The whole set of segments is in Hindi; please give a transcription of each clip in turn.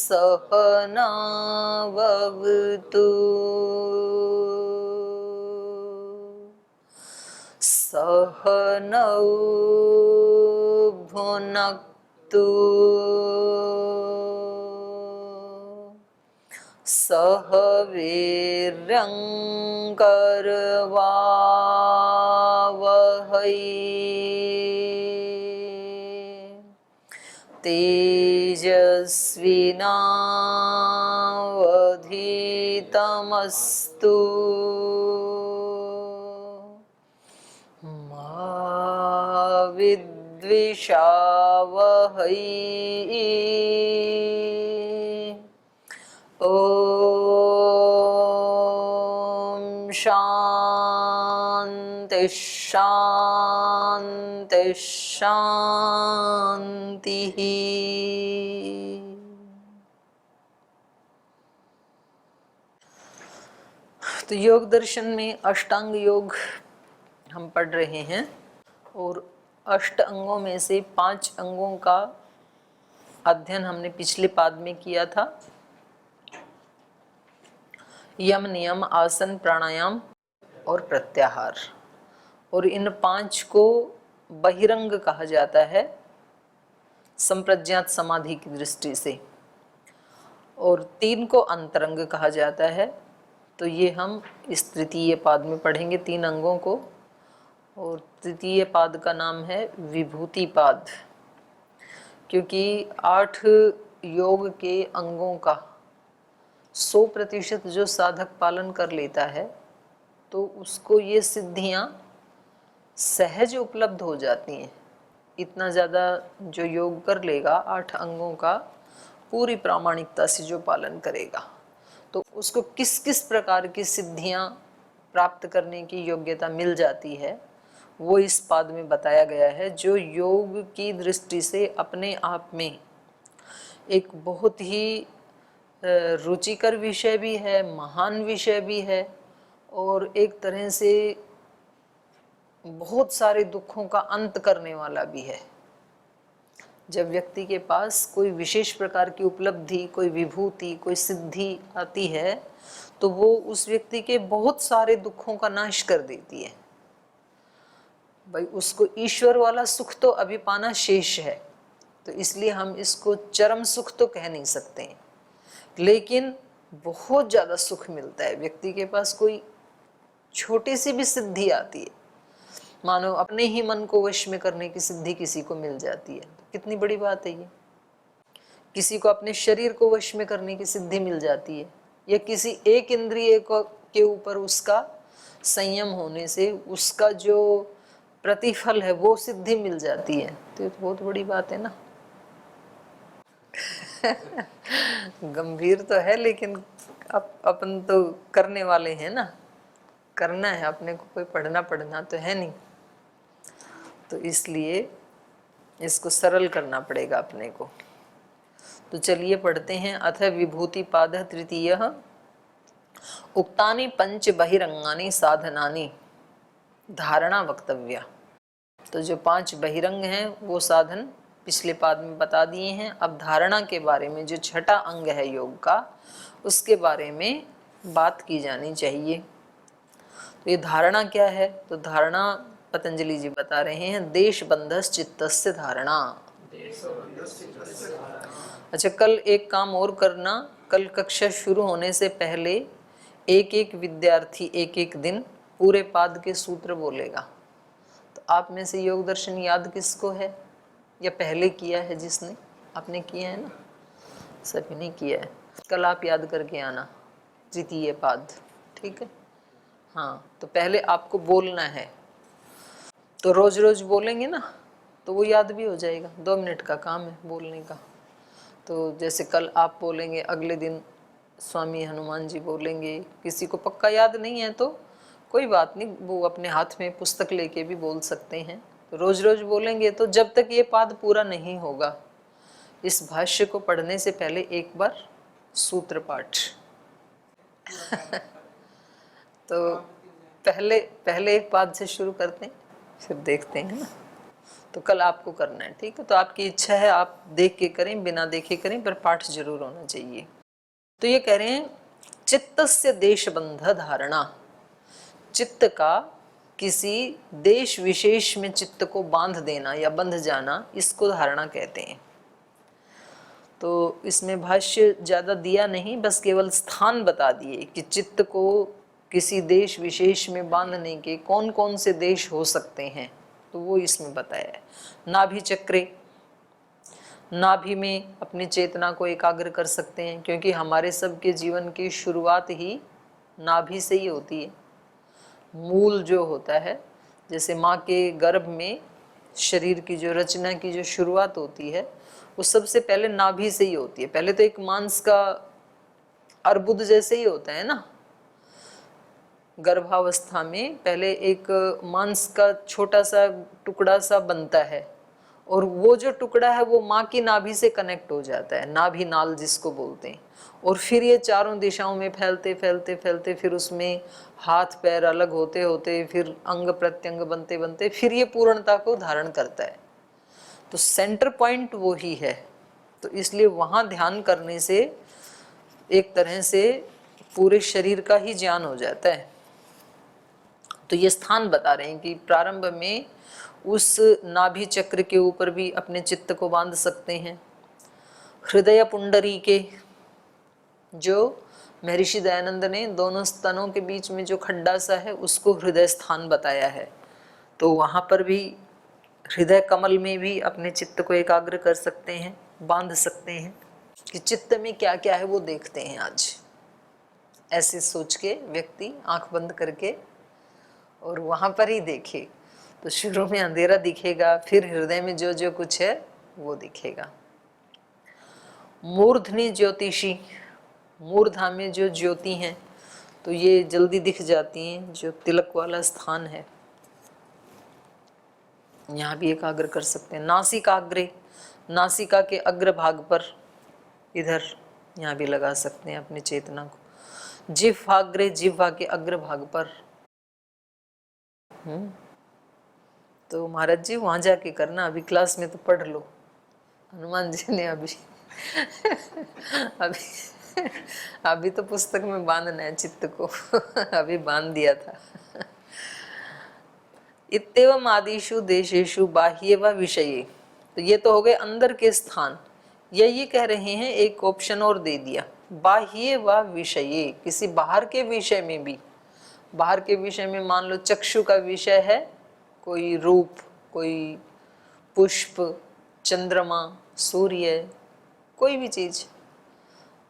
सहनावतु सहनौ भुनक्तु सह वीर्यङ्करवावहै तेजस्विनावधीतमस्तु मा विद्विषावहै ॐ शान्ति शान्ति शान्तिः। तो योग दर्शन में अष्टांग योग हम पढ़ रहे हैं और अष्ट अंगों में से 5 अंगों का अध्ययन हमने पिछले पाद में किया था। यम, नियम, आसन, प्राणायाम और प्रत्याहार। और इन 5 को बहिरंग कहा जाता है संप्रज्ञात समाधि की दृष्टि से, और 3 को अंतरंग कहा जाता है। तो ये हम इस तृतीय पाद में पढ़ेंगे 3 अंगों को, और तृतीय पाद का नाम है विभूति पाद, क्योंकि 8 योग के अंगों का 100% जो साधक पालन कर लेता है तो उसको ये सिद्धियां सहज उपलब्ध हो जाती हैं। इतना ज़्यादा जो योग कर लेगा 8 अंगों का पूरी प्रामाणिकता से जो पालन करेगा, तो उसको किस किस प्रकार की सिद्धियां प्राप्त करने की योग्यता मिल जाती है, वो इस पाद में बताया गया है, जो योग की दृष्टि से अपने आप में एक बहुत ही रुचिकर विषय भी है, महान विषय भी है, और एक तरह से बहुत सारे दुखों का अंत करने वाला भी है। जब व्यक्ति के पास कोई विशेष प्रकार की उपलब्धि, कोई विभूति, कोई सिद्धि आती है तो वो उस व्यक्ति के बहुत सारे दुखों का नाश कर देती है। भाई उसको ईश्वर वाला सुख तो अभी पाना शेष है, तो इसलिए हम इसको चरम सुख तो कह नहीं सकते, लेकिन बहुत ज़्यादा सुख मिलता है। व्यक्ति के पास कोई छोटी सी भी सिद्धि आती है, मानो अपने ही मन को वश में करने की सिद्धि किसी को मिल जाती है, तो कितनी बड़ी बात है ये। किसी को अपने शरीर को वश में करने की सिद्धि मिल जाती है, या किसी एक इंद्रिय को के ऊपर उसका संयम होने से उसका जो प्रतिफल है वो सिद्धि मिल जाती है, तो ये तो बहुत बड़ी बात है ना। गंभीर तो है, लेकिन अपन तो करने वाले हैं ना, करना है अपने को, कोई पढ़ना तो है नहीं, तो इसलिए इसको सरल करना पड़ेगा अपने को। तो चलिए पढ़ते हैं। अथ विभूति पाद तृतीय उक्तानि पंच बहिरंगानि साधनानि धारणा वक्तव्या। तो जो 5 बहिरंग हैं वो साधन पिछले पाद में बता दिए हैं। अब धारणा के बारे में, जो 6ठा अंग है योग का, उसके बारे में बात की जानी चाहिए। तो ये धारणा क्या है? तो धारणा पतंजलि जी बता रहे हैं, देश बंधस चित्तस्य धारणा। अच्छा, कल एक काम और करना, कल कक्षा शुरू होने से पहले एक एक विद्यार्थी एक एक दिन पूरे पाद के सूत्र बोलेगा। तो आप में से योग दर्शन याद किसको है, या पहले किया है? जिसने आपने किया है ना, सभी ने किया है। कल आप याद करके आना तृतीय पाद, ठीक है? हाँ, तो पहले आपको बोलना है, तो रोज रोज बोलेंगे ना तो वो याद भी हो जाएगा। 2 मिनट का काम है बोलने का। तो जैसे कल आप बोलेंगे, अगले दिन स्वामी हनुमान जी बोलेंगे। किसी को पक्का याद नहीं है तो कोई बात नहीं, वो अपने हाथ में पुस्तक लेके भी बोल सकते हैं। तो रोज रोज बोलेंगे, तो जब तक ये पाद पूरा नहीं होगा, इस भाष्य को पढ़ने से पहले एक बार सूत्र पाठ। तो पहले एक पाद से शुरू करते हैं, फिर देखते हैं ना। तो कल आपको करना है, ठीक है। तो आपकी इच्छा है आप देख के करें, बिना देखे करें, पर पाठ जरूर होना चाहिए। तो ये कह रहे हैं चित्तस्य देशबंध धारणा, चित्त का किसी देश विशेष में चित्त को बांध देना या बंध जाना, इसको धारणा कहते हैं। तो इसमें भाष्य ज़्यादा दिया नहीं, बस केवल स्थान बता दिए कि चित्त को किसी देश विशेष में बांधने के कौन कौन से देश हो सकते हैं, तो वो इसमें बताया है। नाभि चक्रे, नाभि में अपनी चेतना को एकाग्र कर सकते हैं, क्योंकि हमारे सबके जीवन की शुरुआत ही नाभि से ही होती है। मूल जो होता है, जैसे माँ के गर्भ में शरीर की जो रचना की जो शुरुआत होती है, वो सबसे पहले नाभि से ही होती है। पहले तो एक मांस का अर्बुद जैसे ही होता है ना, गर्भावस्था में पहले एक मांस का छोटा सा टुकड़ा सा बनता है, और वो जो टुकड़ा है वो माँ की नाभि से कनेक्ट हो जाता है, नाभि नाल जिसको बोलते हैं। और फिर ये चारों दिशाओं में फैलते फैलते फैलते, फिर उसमें हाथ पैर अलग होते होते, फिर अंग प्रत्यंग बनते बनते, फिर ये पूर्णता को धारण करता है। तो सेंटर पॉइंट वो ही है। तो इसलिए वहाँ ध्यान करने से एक तरह से पूरे शरीर का ही ज्ञान हो जाता है। तो ये स्थान बता रहे हैं कि प्रारंभ में उस नाभि चक्र के ऊपर भी अपने चित्त को बांध सकते हैं। हृदय पुंडरी के, जो महर्षि दयानंद ने दोनों स्तनों के बीच में जो खड्डा सा है उसको हृदय स्थान बताया है। तो वहाँ पर भी हृदय कमल में भी अपने चित्त को एकाग्र कर सकते हैं, बांध सकते हैं। कि चित्त में क्या क्या है वो देखते हैं आज। ऐसे सोच के व्यक्ति आंख बंद करके और वहाँ पर ही देखे, तो शुरू में अंधेरा दिखेगा, फिर हृदय में जो जो कुछ है वो दिखेगा। मूर्धनि ज्योतिषी, मूर्धा में जो ज्योति हैं तो ये जल्दी दिख जाती हैं, जो तिलक वाला स्थान है, यहाँ भी एकाग्र कर सकते हैं। नासिकाग्रे, नासिका के अग्र भाग पर, इधर यहाँ भी लगा सकते हैं अपनी चेतना को। जिह्वाग्रे, जिह्वा के अग्र भाग पर। तो महाराज जी वहाँ जाके करना, अभी क्लास में तो पढ़ लो। हनुमान जी ने अभी अभी तो पुस्तक में बांधना है चित्त को अभी बांध दिया था। इत्येवम आदिषु देशेषु बाह्य व विषये, तो ये तो हो गए अंदर के स्थान। ये कह रहे हैं, एक ऑप्शन और दे दिया, बाह्य व विषये, किसी बाहर के विषय में भी। बाहर के विषय में मान लो चक्षु का विषय है कोई रूप, कोई पुष्प, चंद्रमा, सूर्य, कोई भी चीज,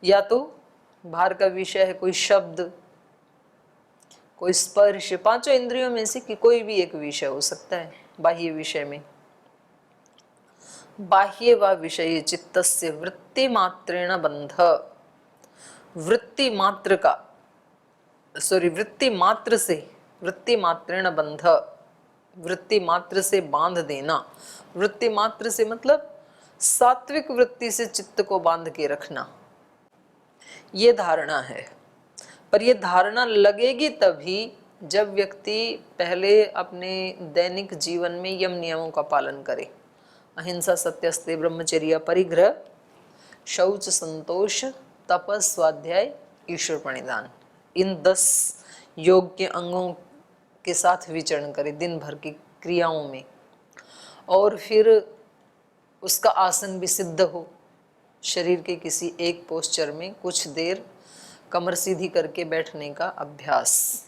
या तो बाहर का विषय है कोई शब्द, कोई स्पर्श, पांचों इंद्रियों में से कि कोई भी एक विषय हो सकता है बाह्य विषय में। बाह्य व विषय चित्तस्य वृत्ति मात्रेण बंध, वृत्ति मात्र का, सॉरी वृत्ति मात्र से, वृत्ति मात्रेण बंध, वृत्ति मात्र से बांध देना। वृत्ति मात्र से मतलब सात्विक वृत्ति से चित्त को बांध के रखना, ये धारणा है। पर ये धारणा लगेगी तभी जब व्यक्ति पहले अपने दैनिक जीवन में यम नियमों का पालन करे। अहिंसा, सत्यस्ते, ब्रह्मचर्य, परिग्रह, शौच, संतोष, तपस, स्वाध्याय, ईश्वर प्रणिधान, इन 10 योग के अंगों के साथ विचरण करे दिन भर की क्रियाओं में। और फिर उसका आसन भी सिद्ध हो, शरीर के किसी एक पोस्चर में कुछ देर कमर सीधी करके बैठने का अभ्यास।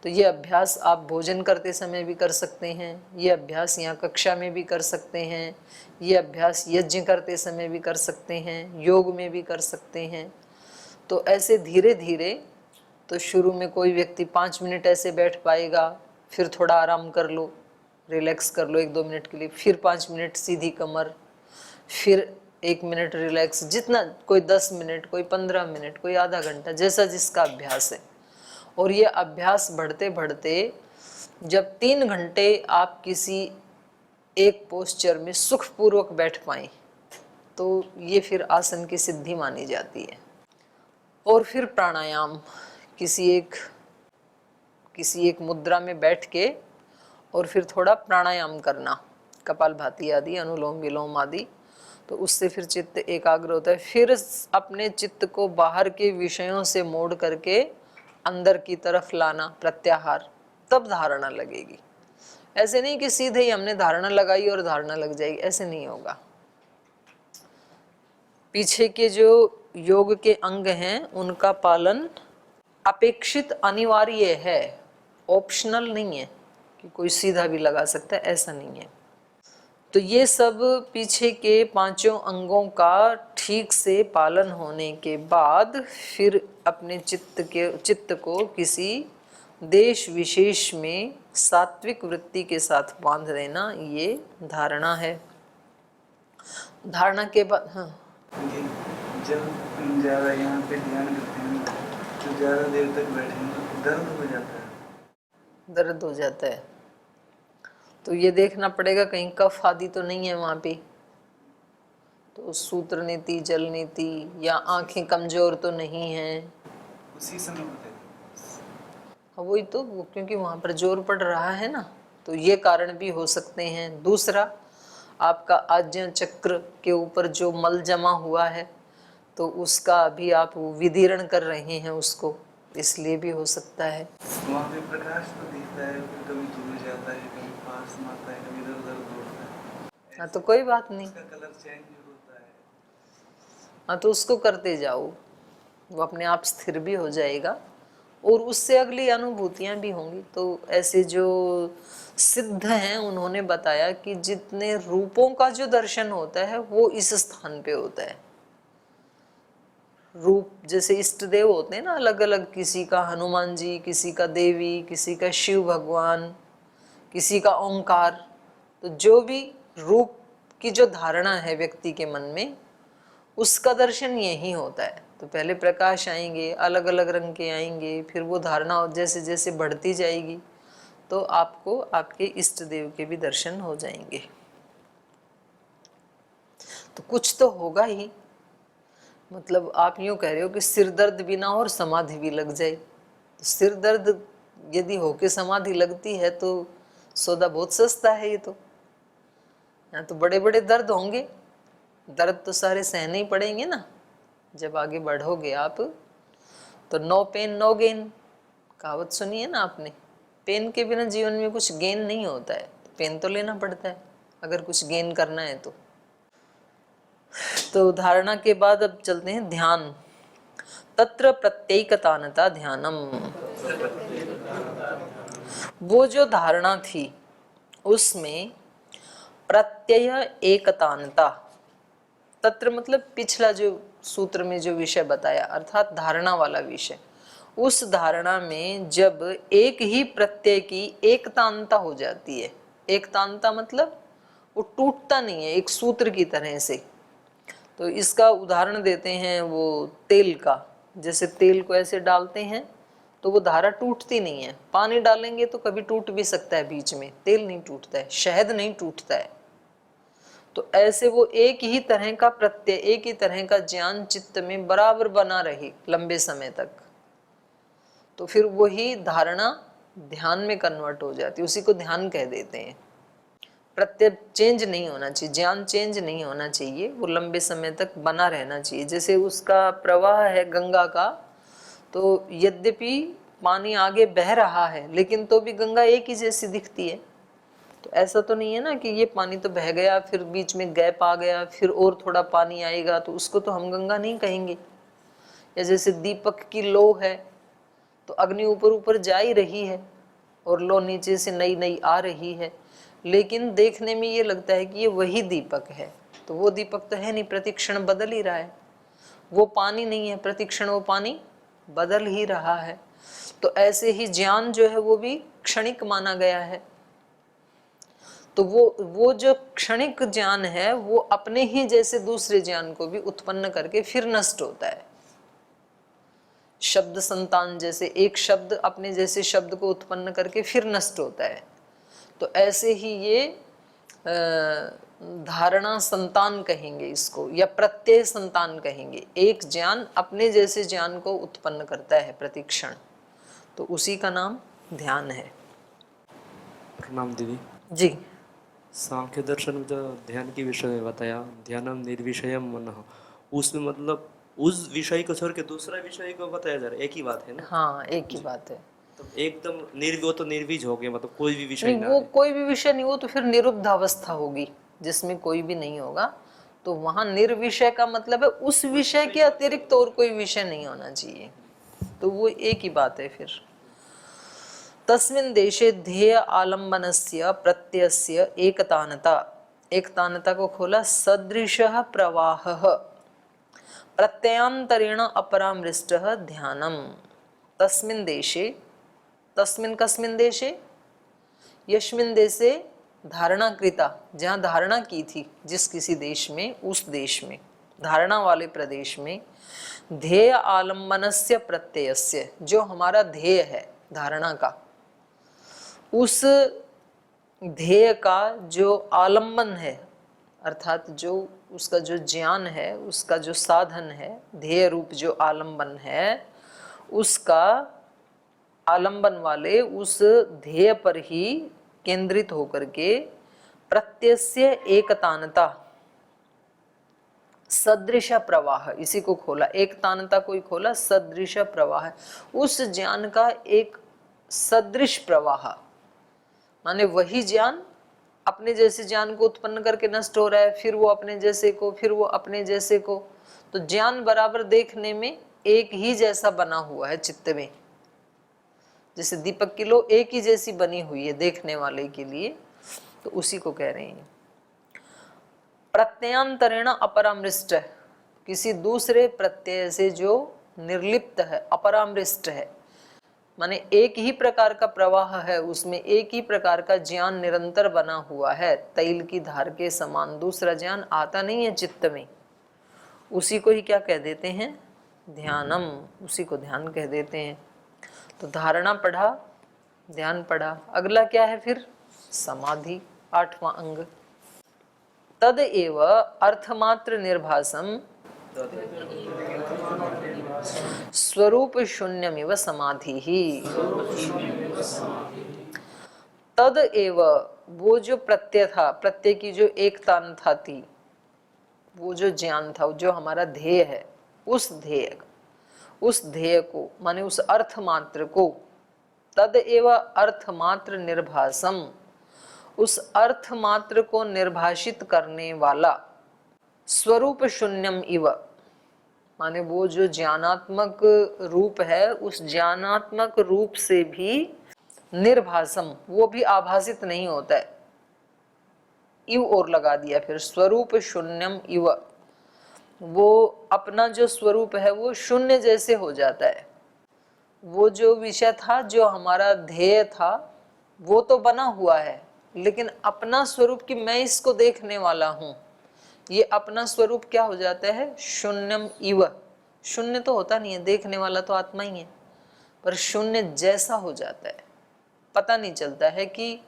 तो ये अभ्यास आप भोजन करते समय भी कर सकते हैं, ये अभ्यास यहाँ कक्षा में भी कर सकते हैं, ये अभ्यास यज्ञ करते समय भी कर सकते हैं, योग में भी कर सकते हैं। तो ऐसे धीरे धीरे, तो शुरू में कोई व्यक्ति 5 मिनट ऐसे बैठ पाएगा, फिर थोड़ा आराम कर लो, रिलैक्स कर लो 1-2 मिनट के लिए, फिर 5 मिनट सीधी कमर, फिर 1 मिनट रिलैक्स, जितना, कोई 10 मिनट, कोई 15 मिनट, कोई आधा घंटा, जैसा जिसका अभ्यास है। और ये अभ्यास बढ़ते बढ़ते जब 3 घंटे आप किसी एक पोस्चर में सुखपूर्वक बैठ पाएं, तो ये फिर आसन की सिद्धि मानी जाती है। और फिर प्राणायाम, किसी एक मुद्रा में बैठ के और फिर थोड़ा प्राणायाम कपालभाति आदि, अनुलोम विलोम आदि, तो उससे फिर चित्त एकाग्र होता है। फिर अपने चित्त को बाहर के विषयों से मोड़ करके अंदर की तरफ लाना, प्रत्याहार, तब धारणा लगेगी। ऐसे नहीं कि सीधे ही हमने धारणा लगाई और धारणा लग जाएगी, ऐसे नहीं होगा। पीछे के जो योग के अंग हैं उनका पालन अपेक्षित अनिवार्य है, ऑप्शनल नहीं है कि कोई सीधा भी लगा सकता है, ऐसा नहीं है। तो ये सब पीछे के पांचों अंगों का ठीक से पालन होने के बाद फिर अपने चित्त को किसी देश विशेष में सात्विक वृत्ति के साथ बांध देना, ये धारणा है। धारणा के बाद जब ज़्यादा यहाँ पे ध्यान करते हैं तो ज़्यादा देर तक बैठेंगे दर्द हो जाता है। दर्द हो जाता है तो ये देखना पड़ेगा कहीं कफ आदि तो नहीं है वहाँ पे, तो सूत्र नीति, जल नीति, या आंखें कमजोर तो नहीं हैं। उसी समय होता है। वही तो, क्योंकि वहाँ पर जोर पड़ रहा है ना, तो ये कारण भी हो सकते हैं। दूसरा, आपका आज्ञा चक्र के ऊपर जो मल जमा हुआ है तो उसका अभी आप विदीर्ण कर रहे हैं उसको, इसलिए भी हो सकता है। वहाँ पे प्रकाश तो दिखता है, कभी दूर जाता है, कभी पास में आता है, कभी इधर उधर दौड़ता है। हाँ तो कोई बात नहीं, उसका कलर चेंज होता है। हाँ तो उसको करते जाओ, वो अपने आप स्थिर भी हो जाएगा और उससे अगली अनुभूतियां भी होंगी। तो ऐसे जो सिद्ध हैं उन्होंने बताया कि जितने रूपों का जो दर्शन होता है वो इस स्थान पे होता है। रूप जैसे इष्ट देव होते हैं ना अलग अलग, किसी का हनुमान जी, किसी का देवी, किसी का शिव भगवान, किसी का ओंकार, तो जो भी रूप की जो धारणा है व्यक्ति के मन में उसका दर्शन यही होता है। तो पहले प्रकाश आएंगे, अलग अलग रंग के आएंगे, फिर वो धारणा जैसे जैसे बढ़ती जाएगी तो आपको आपके इष्ट देव के भी दर्शन हो जाएंगे। तो कुछ तो होगा ही, मतलब आप यूँ कह रहे हो कि सिर दर्द भी ना हो और समाधि भी लग जाए। तो सिर दर्द यदि होके समाधि लगती है तो सौदा बहुत सस्ता है। ये तो यहाँ तो बड़े बड़े दर्द होंगे, दर्द तो सारे सहने ही पड़ेंगे ना। जब आगे बढ़ोगे आप तो नो पेन नो गेन, कहावत सुनी है ना आपने। पेन के बिना जीवन में कुछ गेन नहीं होता है, पेन तो लेना पड़ता है अगर कुछ गेन करना है तो धारणा के बाद अब चलते हैं ध्यान। तत्र प्रत्येकतानता ध्यानम, वो जो धारणा थी उसमें प्रत्यय एकतानता, तत्र मतलब पिछला जो सूत्र में जो विषय बताया अर्थात धारणा वाला विषय, उस धारणा में जब एक ही प्रत्यय की एकतानता हो जाती है, एकतानता मतलब वो टूटता नहीं है एक सूत्र की तरह से। तो इसका उदाहरण देते हैं वो तेल का, जैसे तेल को ऐसे डालते हैं तो वो धारा टूटती नहीं है, पानी डालेंगे तो कभी टूट भी सकता है बीच में, तेल नहीं टूटता है, शहद नहीं टूटता है। तो ऐसे वो एक ही तरह का प्रत्यय, एक ही तरह का ज्ञान चित्त में बराबर बना रहे लंबे समय तक, तो फिर वही धारणा ध्यान में कन्वर्ट हो जाती है, उसी को ध्यान कह देते हैं। प्रत्यय चेंज नहीं होना चाहिए, ज्ञान चेंज नहीं होना चाहिए, वो लंबे समय तक बना रहना चाहिए। जैसे उसका प्रवाह है गंगा का, तो यद्यपि पानी आगे बह रहा है लेकिन तो भी गंगा एक ही जैसी दिखती है। तो ऐसा तो नहीं है ना कि ये पानी तो बह गया फिर बीच में गैप आ गया फिर और थोड़ा पानी आएगा तो उसको तो हम गंगा नहीं कहेंगे। या जैसे दीपक की लो है तो अग्नि ऊपर ऊपर जा ही रही है और लो नीचे से नई नई आ रही है, लेकिन देखने में ये लगता है कि ये वही दीपक है, तो वो दीपक तो है नहीं, प्रतिक्षण बदल ही रहा है। वो पानी नहीं है, प्रतिक्षण वो पानी बदल ही रहा है। तो ऐसे ही ज्ञान जो है वो भी क्षणिक माना गया है। तो वो जो क्षणिक ज्ञान है वो अपने ही जैसे दूसरे ज्ञान को भी उत्पन्न करके फिर नष्ट होता है। शब्द संतान जैसे एक शब्द अपने जैसे शब्द को उत्पन्न करके फिर नष्ट होता है, तो ऐसे ही ये धारणा संतान कहेंगे इसको, या प्रत्यय संतान कहेंगे। एक ज्ञान अपने जैसे ज्ञान को उत्पन्न करता है प्रतिक्षण, तो उसी का नाम ध्यान है। प्रणाम दीदी जी। सांख्य दर्शन में जो ध्यान के विषय में बताया, ध्यानम निर्विषयम मनः, उसमें मतलब उस विषय को छोड़ के दूसरा विषय को बताया जा रहा है, एक ही बात है ना? हाँ, एक ही बात है। तो एकदम वो तो निर्वीज हो गया, मतलब कोई भी विषय नहीं, ना वो है। कोई भी विषय नहीं हो तो फिर निरुद्ध अवस्था होगी जिसमें कोई भी नहीं होगा। तो वहां निर्विषय का मतलब है उस विषय के अतिरिक्त और कोई विषय नहीं होना चाहिए। तो वो एक ही बात है फिर। तस्मिन् देशे ध्येय आलम्बनस्य प्रत्ययस्य एकतानता, एकतानता को खोला, सदृशः प्रवाहः प्रत्ययांतरेण अपरामृष्टः ध्यानम। तस्मिन् देशे, तस्मिन् कस्मिन् देशे, यस्मिन् देशे धारणा कृता, जहाँ धारणा की थी जिस किसी देश में, उस देश में, धारणा वाले प्रदेश में, ध्येय आलम्बनस्य प्रत्ययस्य, जो हमारा ध्येय है धारणा का, उस ध्येय का जो आलम्बन है, अर्थात जो उसका जो ज्ञान है, उसका जो साधन है, ध्येय रूप जो आलम्बन है, उसका आलम्बन वाले उस ध्येय पर ही केंद्रित होकर के प्रत्यस्य एकतानता, सदृश प्रवाह, इसी को खोला, एकतानता को ही खोला, सदृश प्रवाह, उस ज्ञान का एक सदृश प्रवाह, माने वही ज्ञान अपने जैसे ज्ञान को उत्पन्न करके नष्ट हो रहा है, फिर वो अपने जैसे को, फिर वो अपने जैसे को। तो ज्ञान बराबर देखने में एक ही जैसा बना हुआ है चित्त में, जैसे दीपक की लो एक ही जैसी बनी हुई है देखने वाले के लिए, तो उसी को कह रहे हैं। प्रत्ययांतरेण अपरामृष्ट, किसी दूसरे प्रत्यय से जो निर्लिप्त है, अपरामृष्ट है, माने एक ही प्रकार का प्रवाह है, उसमें एक ही प्रकार का ज्ञान निरंतर बना हुआ है, तैल की धार के समान, दूसरा ज्ञान आता नहीं है चित्त में। उसी को ही क्या कह देते हैं? ध्यानम, उसी को ध्यान कह देते हैं। तो धारणा पढ़ा, ध्यान पढ़ा, अगला क्या है फिर? समाधि, 8वां अंग। तद एव अर्थमात्र निर्भासम स्वरूप शून्यमिव समाधि ही। तद एव, वो जो प्रत्यय था, प्रत्यय की जो एकतानता थी, वो जो ज्ञान था, जो हमारा ध्येय है, उस ध्येय को माने उस अर्थमात्र को, तद एव अर्थमात्र निर्भासम, उस अर्थमात्र को निर्भाषित करने वाला, स्वरूप शून्यम इव, माने वो जो ज्ञानात्मक रूप है, उस ज्ञानात्मक रूप से भी निर्भासम, वो भी आभासित नहीं होता है, इव और लगा दिया फिर, स्वरूप शून्यम इव, वो अपना जो स्वरूप है वो शून्य जैसे हो जाता है। वो जो विषय था, जो हमारा ध्येय था, वो तो बना हुआ है, लेकिन अपना स्वरूप कि मैं इसको देखने वाला हूं, ये अपना स्वरूप क्या हो जाता है? शून्यम इव, शून्य तो होता नहीं है, देखने वाला तो आत्मा ही है, पर शून्य जैसा हो जाता है, पता नहीं चलता है कि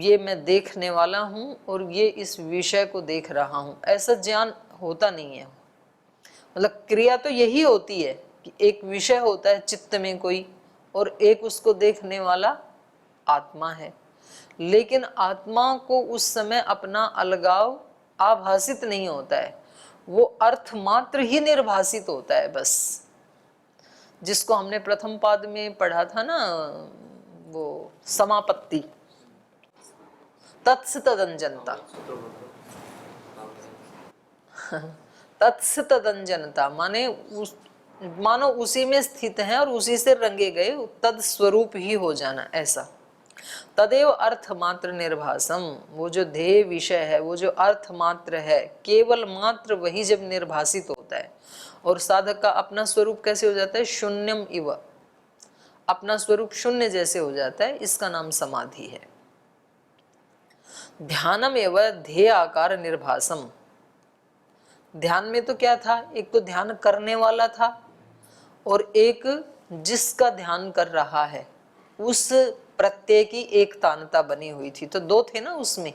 ये मैं देखने वाला हूं और ये इस विषय को देख रहा हूं, ऐसा ज्ञान होता नहीं है। मतलब क्रिया तो यही होती है कि एक विषय होता है चित्त में कोई, और एक उसको देखने वाला आत्मा है, लेकिन आत्मा को उस समय अपना अलगाव आभासित नहीं होता है, वो अर्थ मात्र ही निर्भासित होता है बस। जिसको हमने प्रथम पाद में पढ़ा था ना, वो समापत्ति, तत्स तदंजनता, तत्स तदंजनता माने मानो उसी में स्थित है और उसी से रंगे गए, तद स्वरूप ही हो जाना, ऐसा। तदेव अर्थ मात्र निर्भासम, वो जो ध्येय विषय है, वो जो अर्थ मात्र है, केवल मात्र वही जब निर्भासित होता है, और साधक का अपना स्वरूप कैसे हो जाता है? शून्यम इव, अपना स्वरूप शून्य जैसे हो जाता है, इसका नाम समाधि है। ध्यानम एव ध्येय आकार निर्भासम, ध्यान में तो क्या था? एक तो ध्यान करने वाला था, और एक जिसका ध्यान कर रहा है, उस प्रत्यय की एक तानता बनी हुई थी, तो दो थे ना उसमें।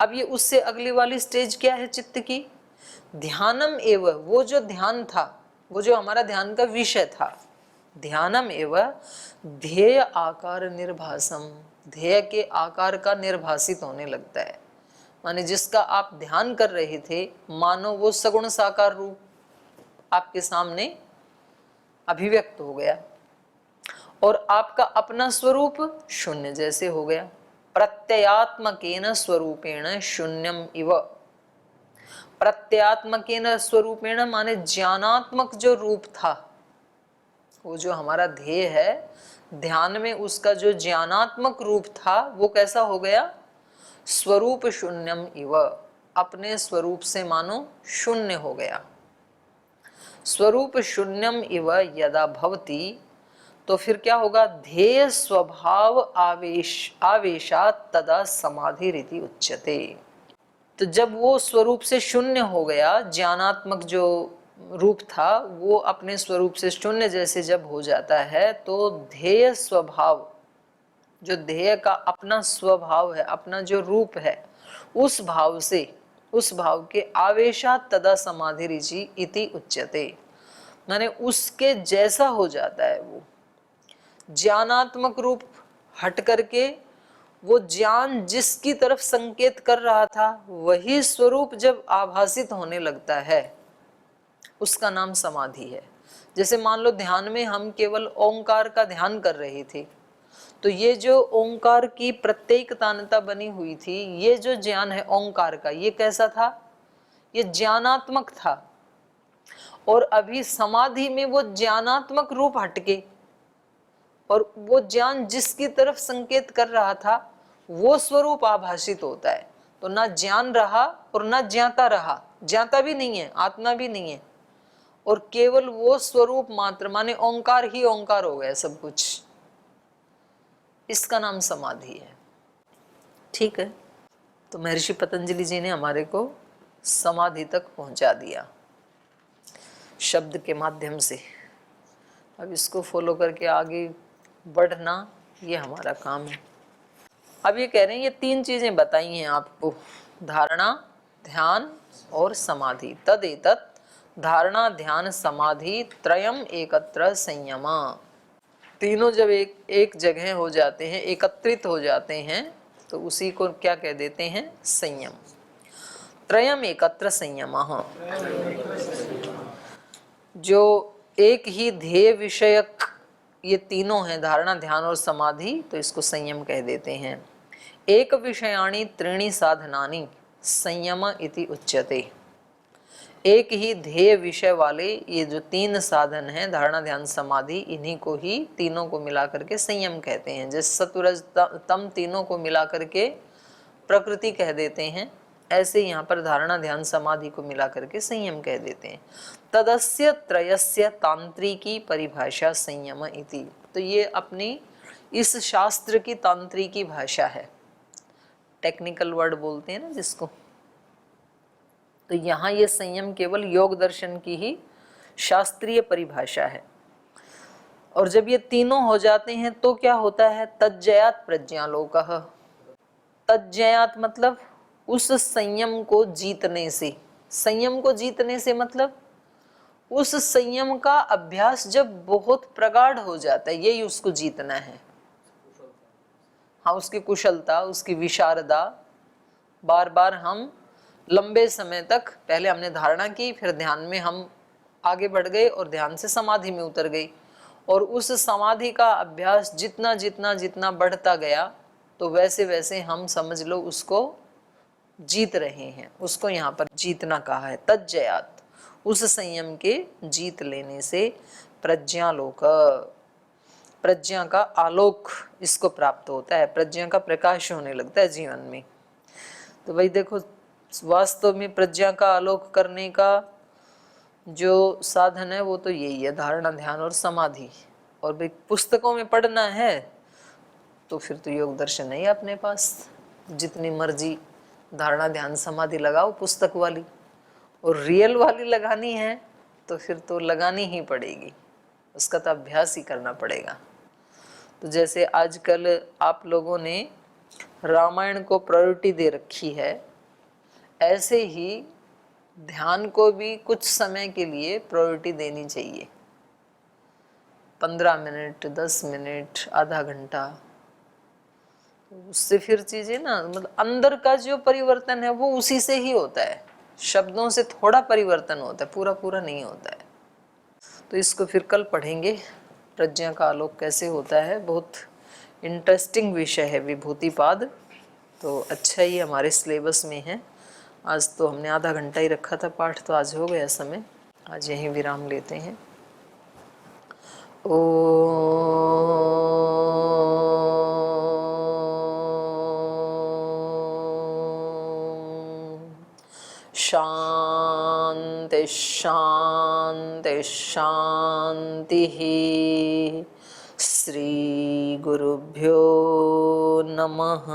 अब ये उससे अगली वाली स्टेज क्या है चित्त की? ध्यानम एव, वो जो ध्यान था, वो जो हमारा ध्यान का विषय था, ध्यानम एव ध्येय आकार निर्भासम, ध्येय के आकार का निर्भासित होने लगता है। माने जिसका आप ध्यान कर रहे थे, मानो वो सगुण साकार रूप आपके सामने अभिव्यक्त हो गया और आपका अपना स्वरूप शून्य जैसे हो गया। प्रत्ययात्मकेन स्वरूपेण शून्यम इव। प्रत्ययात्मकेन स्वरूपेण माने ज्ञानात्मक जो रूप था, वो जो हमारा ध्येय है ध्यान में, उसका जो ज्ञानात्मक रूप था वो कैसा हो गया? स्वरूप शून्यम इव, अपने स्वरूप से मानो शून्य हो गया। स्वरूप शून्यम इव यदा भवति, तो फिर क्या होगा? ध्येय स्वभाव आवेशात तदा समाधि रीति उच्यते। तो जब वो स्वरूप से शून्य हो गया, ज्ञानात्मक जो रूप था वो अपने स्वरूप से शून्य जैसे जब हो जाता है, तो ध्येय स्वभाव, जो ध्येय का अपना स्वभाव है, अपना जो रूप है, उस भाव से, उस भाव के आवेशात तदा समाधि रीचि इति उच्यते, माने उसके जैसा हो जाता है वो। ज्ञानात्मक रूप हट करके वो ज्ञान जिसकी तरफ संकेत कर रहा था वही स्वरूप जब आभासित होने लगता है, उसका नाम समाधि है। जैसे मान लो ध्यान में हम केवल ओंकार का ध्यान कर रहे थे, तो ये जो ओंकार की प्रत्येकतानता बनी हुई थी, ये जो ज्ञान है ओंकार का, ये कैसा था? ये ज्ञानात्मक था। और अभी समाधि में वो ज्ञानात्मक रूप हटके और वो ज्ञान जिसकी तरफ संकेत कर रहा था वो स्वरूप आभासित होता है। तो ना ज्ञान रहा और ना ज्ञाता रहा, ज्ञाता भी नहीं है, आत्मा भी नहीं है, और केवल वो स्वरूप मात्र, माने ओंकार ही ओंकार हो गया सब कुछ। इसका नाम समाधि है। ठीक है, तो महर्षि पतंजलि जी ने हमारे को समाधि तक पहुंचा दिया शब्द के माध्यम से। अब इसको फॉलो करके आगे बढ़ना ये हमारा काम है। अब ये कह रहे हैं ये तीन चीजें बताई हैं आपको, धारणा, ध्यान और समाधि। तदेतत् धारणा ध्यान समाधि त्रयम एकत्र संयमा। तीनों जब एक जगह हो जाते हैं, एकत्रित हो जाते हैं, तो उसी को क्या कह देते हैं? संयम। त्रयम एकत्र संयमः, जो एक ही ध्येय विषयक ये तीनों हैं, धारणा ध्यान और समाधि, तो इसको संयम कह देते हैं। एक विषयाणि त्रीणि साधनानि संयम इति उच्यते। एक ही ध्येय विषय वाले ये जो तीन साधन हैं, धारणा ध्यान समाधि, इन्हीं को ही तीनों को मिला करके संयम कहते हैं। जैसे सत्वरज तम तीनों को मिला करके प्रकृति कह देते हैं, ऐसे यहाँ पर धारणा ध्यान समाधि को मिला करके संयम कह देते हैं। तदस्य त्रयस्य तांत्रिकी परिभाषा संयम इति। तो ये अपनी इस शास्त्र की तांत्रिकी भाषा है, टेक्निकल वर्ड बोलते हैं ना जिसको। तो यहाँ ये संयम केवल योग दर्शन की ही शास्त्रीय परिभाषा है। और जब ये तीनों हो जाते हैं तो क्या होता है? तज्जयात प्रज्ञालोकः। तज्जयात मतलब उस संयम को जीतने से। संयम को जीतने से मतलब उस संयम का अभ्यास जब बहुत प्रगाढ़ हो जाता है, यही उसको जीतना है। हाँ, उसकी कुशलता, उसकी विशारदा, बार बार हम लंबे समय तक, पहले हमने धारणा की, फिर ध्यान में हम आगे बढ़ गए और ध्यान से समाधि में उतर गए, और उस समाधि का अभ्यास जितना जितना जितना बढ़ता गया, तो वैसे वैसे हम समझ लो उसको जीत रहे हैं। उसको यहाँ पर जीतना कहा है। तज्जयात, उस संयम के जीत लेने से प्रज्ञालोक, प्रज्ञा का आलोक इसको प्राप्त होता है, प्रज्ञा का प्रकाश होने लगता है जीवन में। तो भाई देखो, वास्तव में प्रज्ञा का आलोक करने का जो साधन है वो तो यही है, धारणा ध्यान और समाधि। और भाई पुस्तकों में पढ़ना है तो फिर तो योग दर्शन है अपने पास, जितनी मर्जी धारणा ध्यान समाधि लगाओ पुस्तक वाली, और रियल वाली लगानी है तो फिर तो लगानी ही पड़ेगी, उसका तो अभ्यास ही करना पड़ेगा। तो जैसे आजकल आप लोगों ने रामायण को प्रायोरिटी दे रखी है, ऐसे ही ध्यान को भी कुछ समय के लिए प्रायोरिटी देनी चाहिए। 15 मिनट, 10 मिनट, आधा घंटा, उससे फिर चीजें ना, मतलब अंदर का जो परिवर्तन है वो उसी से ही होता है, शब्दों से थोड़ा परिवर्तन होता है, पूरा पूरा नहीं होता है। तो इसको फिर कल पढ़ेंगे, प्रज्ञा का आलोक कैसे होता है। बहुत इंटरेस्टिंग विषय है विभूतिपाद, तो अच्छा ही हमारे सिलेबस में है। आज तो हमने आधा घंटा ही रखा था पाठ, तो आज हो गया समय, आज यहीं विराम लेते हैं। शांति शांति शांति। श्री गुरुभ्यो नमः।